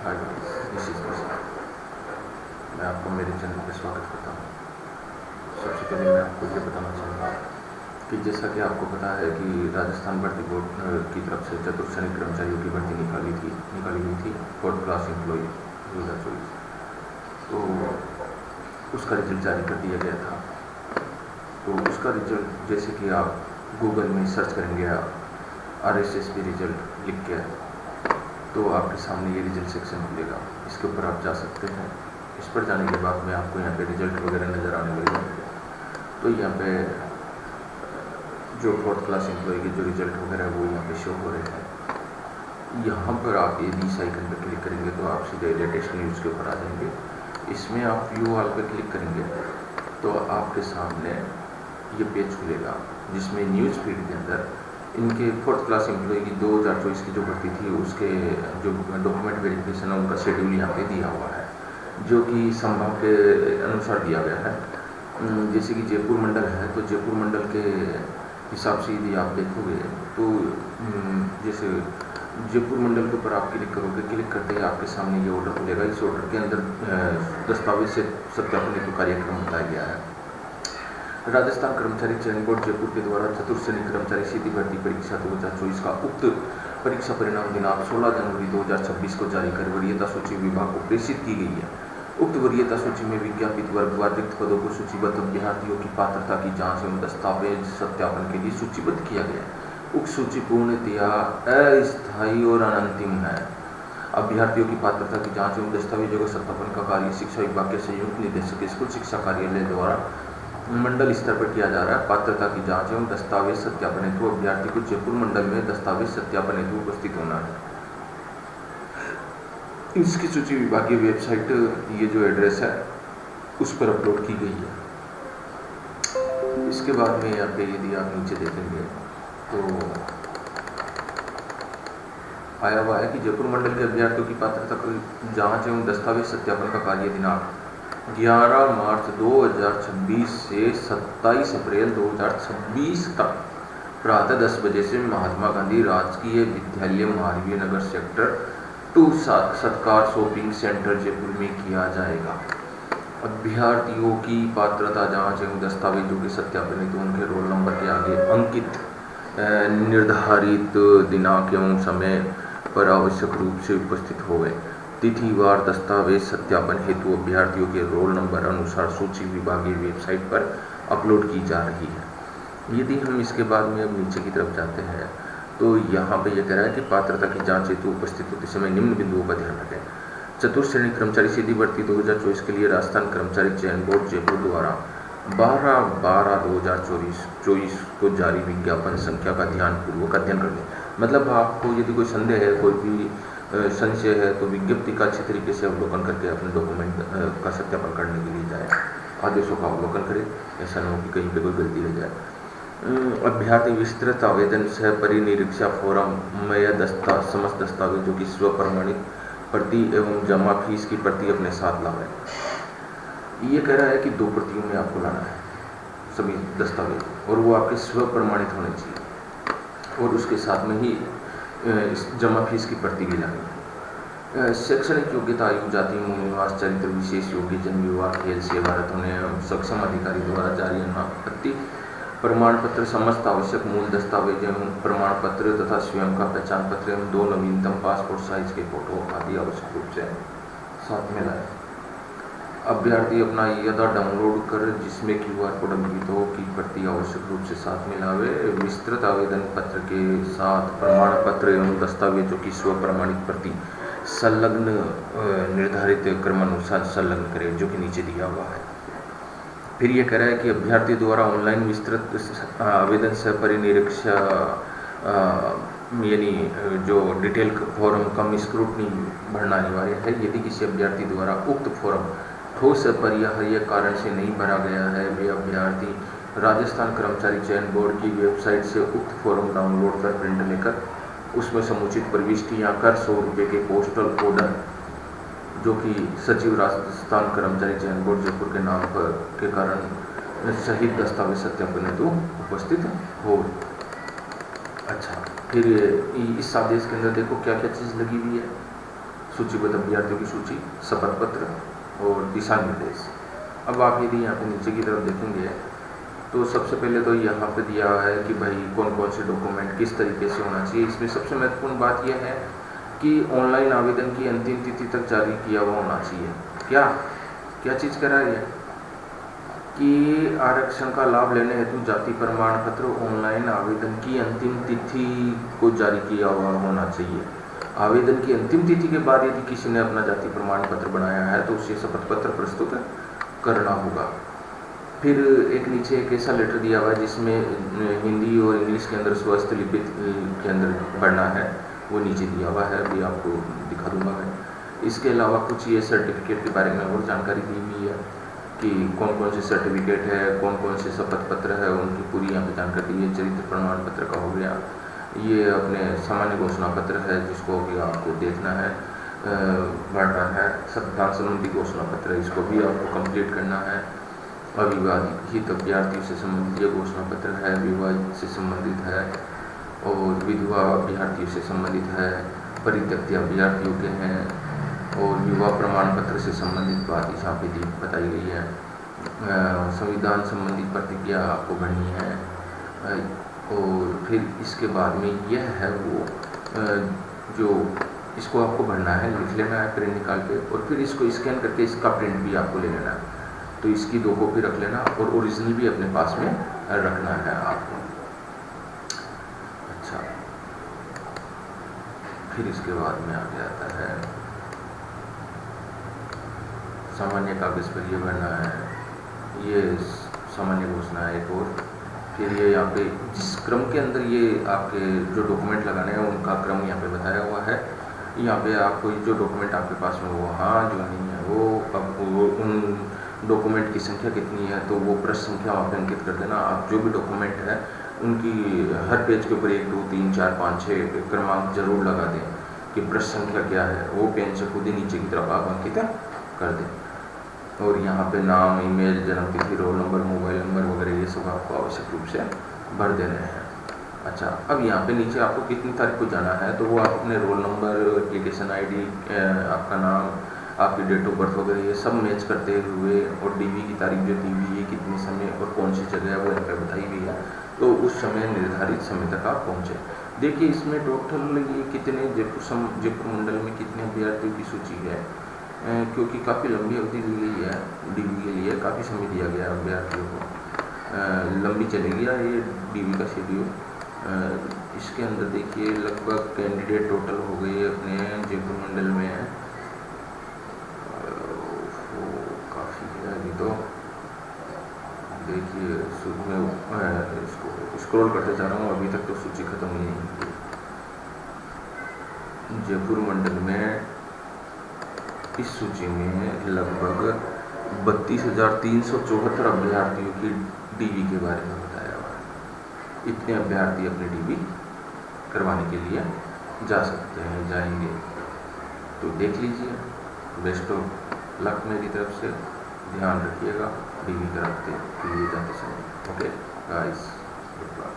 Hi guys, this is प्रसाद। मैं आपको मेरे चैनल पर स्वागत करता हूँ। सबसे पहले मैं आपको ये बताना चाहूँगा कि जैसा कि आपको पता है कि राजस्थान भर्ती बोर्ड की तरफ से चतुर्थ कर्मचारियों की भर्ती निकाली हुई थी, 4th क्लास एम्प्लॉई 2024। तो उसका रिजल्ट जारी कर दिया गया था। तो उसका रिजल्ट जैसे कि आप गूगल में सर्च करेंगे RSSB रिजल्ट लिख के, तो आपके सामने ये रिजल्ट सेक्शन खुलेगा। इसके ऊपर आप जा सकते हैं। इस पर जाने के बाद में आपको यहाँ पे रिजल्ट वगैरह नज़र आने लग जाएंगे। तो यहाँ पे जो 4th क्लास एम्प्लॉय के जो रिजल्ट वगैरह है वो यहाँ पे शो हो रहे हैं। यहाँ पर आप यदि इस आइकन पर क्लिक करेंगे तो आप सीधे लेटेस्ट न्यूज़ के ऊपर आ जाएंगे। इसमें आप व्यू ऑल पे क्लिक करेंगे तो आपके सामने ये पेज खुलेगा, जिसमें न्यूज़ फीड के अंदर इनके 4th क्लास एम्प्लॉय की 2024 की जो भर्ती थी उसके जो डॉक्यूमेंट वेरिफिकेशन है उनका शेड्यूल यहाँ पे दिया हुआ है, जो कि संभाग के अनुसार दिया गया है। जैसे कि जयपुर मंडल है, तो जयपुर मंडल के हिसाब से यदि आप देखोगे तो जैसे जयपुर मंडल के ऊपर आप क्लिक करोगे, क्लिक करते ही आपके सामने ये ऑर्डर खुलेगा। इस ऑर्डर के अंदर दस्तावेज से सत्यापन हेतु कार्यक्रम बताया गया है। राजस्थान कर्मचारी चयन बोर्ड जयपुर के द्वारा चतुर्थ श्रेणी कर्मचारी सीधी भर्ती परीक्षा 2024 का उक्त परीक्षा परिणाम दिनांक 16 जनवरी 2026 को जारी कर वरीयता सूची विभाग को प्रेषित की गई है। उक्त वरीयता सूची में विज्ञापित वर्गवार रिक्त पदों को सूचीबद्ध अभ्यर्थियों की पात्रता की जांच एवं दस्तावेज सत्यापन के लिए सूचीबद्ध किया गया है। उक्त सूची पूर्णतया अस्थायी और अनंतिम है। अभ्यर्थियों की पात्रता की जांच एवं दस्तावेजों का सत्यापन का कार्य शिक्षा विभाग के संयुक्त निदेशक स्कूल शिक्षा कार्यालय द्वारा मंडल स्तर पर किया जा रहा है। पात्रता की जांच एवं दस्तावेज सत्यापन हेतु अभ्यर्थी को जयपुर मंडल में दस्तावेज सत्यापन हेतु उपस्थित होना है। इसकी सूची विभागीय वेबसाइट, ये जो एड्रेस है उस पर अपलोड की गई है। इसके बाद में यहाँ पे यदि आप नीचे देखेंगे तो आया हुआ है कि जयपुर मंडल के अभ्यर्थियों की पात्रता की जांच एवं दस्तावेज सत्यापन का कार्य दिनांक 11 मार्च 2026 से 27 अप्रैल 2026 तक प्रातः 10 बजे से महात्मा गांधी राजकीय विद्यालय महावीर नगर सेक्टर 2 सत्कार शॉपिंग सेंटर जयपुर में किया जाएगा। अभ्यर्थियों की पात्रता जांच एवं दस्तावेजों के सत्यापन हेतु उनके रोल नंबर के आगे अंकित निर्धारित दिनांक एवं समय पर आवश्यक रूप से उपस्थित होंगे। तिथिवार दस्तावेज सत्यापन हेतु अभ्यर्थियों के रोल नंबर अनुसार सूची विभागीय वेबसाइट पर अपलोड की जा रही है। यदि हम इसके बाद में अब नीचे की तरफ जाते हैं तो यहाँ पे यह कह रहा है कि पात्रता की जांच हेतु उपस्थित होते समय निम्न बिंदुओं का ध्यान रखें। चतुर्थ श्रेणी कर्मचारी सीधी भर्ती 2024 के लिए राजस्थान कर्मचारी चयन बोर्ड जयपुर द्वारा 12/12/2024 को जारी विज्ञापन संख्या का ध्यानपूर्वक अध्ययन कर लें। मतलब आपको यदि कोई संदेह है, कोई भी संशय है, तो विज्ञप्ति का अच्छी तरीके से अवलोकन करके अपने डॉक्यूमेंट का सत्यापन करने के लिए जाए। आदेशों का अवलोकन करें, ऐसा न हो कि कहीं पे कोई गलती रह जाए। अभ्यर्थी विस्तृत आवेदन सह परिनिरीक्षा फॉर्म में समस्त दस्तावेजों की स्व प्रमाणित प्रति एवं जमा फीस की प्रति अपने साथ लाएं। ये कह रहा है कि 2 प्रतियों में आपको लाना है सभी दस्तावेज, और वो आपके स्व प्रमाणित होने चाहिए, और उसके साथ में ही जमा फीस की प्रति भी लानी है। शैक्षणिक योग्यता, आयु, जाति, मूल निवास, चरित्र विशेष, योग्य, जन्म, विवाह, खेल सेवारत होने सक्षम अधिकारी द्वारा जारी अनापत्ति प्रमाण पत्र, समस्त आवश्यक मूल दस्तावेज एवं प्रमाण पत्र तथा स्वयं का पहचान पत्र एवं 2 नवीनतम पासपोर्ट साइज के फोटो आदि आवश्यक रूप से साथ में लाए। अभ्यर्थी अपना यदा डाउनलोड कर जिसमें QR कोड अंकित हो की प्रति आवश्यक रूप से साथ में लावे। विस्तृत आवेदन पत्र के साथ प्रमाण पत्र एवं दस्तावेजों की स्व प्रमाणित प्रति संलग्न निर्धारित क्रमानुसार संलग्न करें, जो कि नीचे दिया हुआ है। फिर ये कह रहा है कि अभ्यर्थी द्वारा ऑनलाइन विस्तृत आवेदन से परिनिरीक्षा यानी जो डिटेल फॉर्म कम स्क्रूटनी भरना अनिवार्य है। यदि किसी अभ्यर्थी द्वारा उक्त फॉर्म ठोस अपरिहार्य कारण से नहीं भरा गया है, वे अभ्यर्थी राजस्थान कर्मचारी चयन बोर्ड की वेबसाइट से उक्त फॉर्म डाउनलोड कर प्रिंट लेकर उसमें समुचित प्रविष्टियाँ कर 100 रुपये के पोस्टल ऑर्डर, जो कि सचिव राजस्थान कर्मचारी चयन बोर्ड जयपुर के नाम पर के कारण सहित दस्तावेज सत्यापन हेतु उपस्थित हो। अच्छा, फिर इस आदेश के अंदर देखो क्या क्या चीज़ लगी हुई है। सूचीबद्ध अभ्यर्थियों की सूची, शपथ पत्र और दिशा निर्देश। अब आप यदि यहाँ पे नीचे की तरफ देखेंगे तो सबसे पहले तो यहाँ पे दिया है कि भाई कौन कौन से डॉक्यूमेंट किस तरीके से होना चाहिए। इसमें सबसे महत्वपूर्ण बात यह है कि ऑनलाइन आवेदन की अंतिम तिथि तक जारी किया हुआ होना चाहिए। क्या क्या चीज़ करा रही है कि आरक्षण का लाभ लेने हेतु जाति प्रमाण पत्र ऑनलाइन आवेदन की अंतिम तिथि को जारी किया हुआ होना चाहिए। आवेदन की अंतिम तिथि के बाद यदि किसी ने अपना जाति प्रमाण पत्र बनाया है तो उसे शपथ पत्र प्रस्तुत करना होगा। फिर एक नीचे एक ऐसा लेटर दिया हुआ है जिसमें हिंदी और इंग्लिश के अंदर स्वस्थ लिपित के अंदर पढ़ना है, वो नीचे दिया हुआ है, अभी आपको दिखा दूंगा मैं। इसके अलावा कुछ ये सर्टिफिकेट के बारे में और जानकारी दी हुई है कि कौन कौन से सर्टिफिकेट है, कौन कौन से शपथ पत्र है, उनकी पूरी यहाँ पे जानकारी दी है। चरित्र प्रमाण पत्र का हो गया, ये अपने सामान्य घोषणा पत्र है जिसको भी आपको देखना है, भरना है। संविधान संबंधी घोषणा पत्र, इसको भी आपको कंप्लीट करना है। अविवाहित अभ्यर्थियों से संबंधित ये घोषणा पत्र है, विवाहित से संबंधित है और विधवा अभ्यर्थियों से संबंधित है, परित्यक्त अभ्यर्थियों के हैं और विवाह प्रमाण पत्र से संबंधित बात यहाँ पे बताई गई है। संविधान संबंधी प्रतिज्ञा आपको भरनी है। और फिर इसके बाद में यह है वो जो इसको आपको भरना है, लिख लेना है प्रिंट निकाल के, और फिर इसको स्कैन करके इसका प्रिंट भी आपको ले लेना है। तो इसकी 2 कॉपी रख लेना और ओरिजिनल भी अपने पास में रखना है आपको। अच्छा, फिर इसके बाद में आ जाता है सामान्य कागज पर ये भरना है, ये सामान्य घोषणा है एक। और फिर ये यहाँ पे जिस क्रम के अंदर ये आपके जो डॉक्यूमेंट लगाने हैं उनका क्रम यहाँ पे बताया हुआ है। यहाँ पे आपको जो डॉक्यूमेंट आपके पास में वो हाँ, जो नहीं है वो, अब वो उन डॉक्यूमेंट की संख्या कितनी है तो वो पृष्ठ संख्या वहाँ पे अंकित कर देना। आप जो भी डॉक्यूमेंट है उनकी हर पेज के ऊपर 1 2 3 4 5 6 क्रमांक जरूर लगा दें कि पृष्ठ संख्या क्या है, वो पेन से खुद ही नीचे की तरफ आप अंकित कर दें। और यहाँ पे नाम, ईमेल, जन्म तिथि, रोल नंबर, मोबाइल नंबर वगैरह ये सब आपको आवश्यक रूप से भर देने हैं। अच्छा, अब यहाँ पे नीचे आपको कितनी तारीख को जाना है तो वो आप अपने रोल नंबर, एप्लीकेशन आईडी, आपका नाम, आपकी डेट ऑफ बर्थ वगैरह ये सब मैच करते हुए, और डीवी की तारीख जो दी हुई है कितने समय और कौन सी जगह है वो यहाँ पे बताई हुई है, तो उस समय निर्धारित समय तक आप पहुँचे। देखिए इसमें टोटल ये कितने जयपुर मंडल में कितने अभ्यर्थियों की सूची है, क्योंकि काफ़ी लंबी अवधि दी गई है डीवी के लिए, काफ़ी समय दिया गया है अभ्यर्थियों को, लंबी चलेगी ये डीवी का शेड्यूल। इसके अंदर देखिए लगभग कैंडिडेट टोटल हो गए अपने जयपुर मंडल में, काफ़ी है अभी तो। देखिए इसको स्क्रॉल करते जा रहा हूँ, अभी तक तो सूची खत्म ही नहीं हुई। जयपुर मंडल में इस सूची में लगभग 32,374 अभ्यर्थियों की डीवी के बारे में बताया हुआ है। इतने अभ्यर्थी अपनी डीवी करवाने के लिए जा सकते हैं, जाएंगे। तो देख लीजिए, बेस्ट ऑफ लक मेरी तरफ से। ध्यान रखिएगा डीवी कराते लिए जाते समय। Okay guys, good bye.